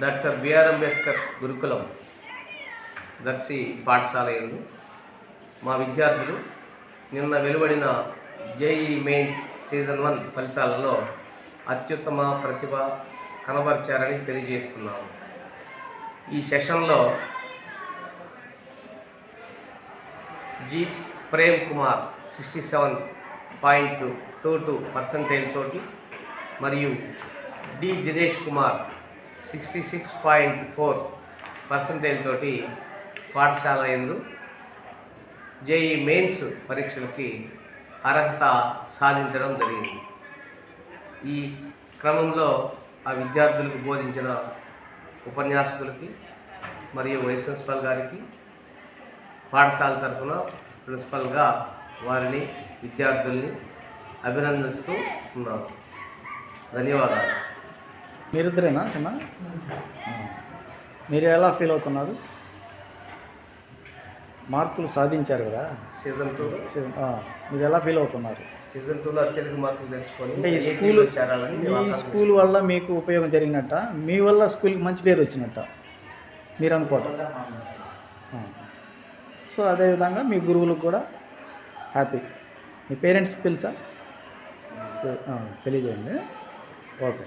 Doctor BR Ambedkar గురుకులం దర్శి పాఠశాల యందు మా విద్యార్థులు నిన్న వెలువడిన జేఈ మెయిన్స్ సీజన్ 1 ఫలితాలలో అత్యుత్తమ ప్రతిభ కనబరిచారని తెలియజేస్తున్నాము. ఈ సెషన్లో జి ప్రేమ్ కుమార్ 67.22% తోటి మరియు డి దినేష్ కుమార్ 66.4% తోటి పాఠశాల యందు జేఈ మెయిన్స్ పరీక్షలకి అర్హత సాధించడం జరిగింది. ఈ క్రమంలో ఆ విద్యార్థులకు బోధించిన ఉపన్యాసకులకి మరియు వైస్ ప్రిన్సిపల్ గారికి పాఠశాల తరఫున ప్రిన్సిపల్గా వారిని విద్యార్థుల్ని అభినందిస్తూ ఉన్నాను. ధన్యవాదాలు. మీరిద్దరేనా చిన్న? మీరు ఎలా ఫీల్ అవుతున్నారు? మార్కులు సాధించారు కదా సీజన్ 2 మీరు ఎలా ఫీల్ అవుతున్నారు? సీజన్ 2లో అత్యధిక మార్కులు తెచ్చుకొని అంటే ఈ స్కూల్ వల్ల మీకు ఉపయోగం జరిగినట్ట, మీ వల్ల స్కూల్కి మంచి పేరు వచ్చినట్ట మీరు అనుకోవటం. సో అదేవిధంగా మీ గురువులకు కూడా హ్యాపీ. మీ పేరెంట్స్కి తెలుసా? తెలియజేయండి. ఓకే.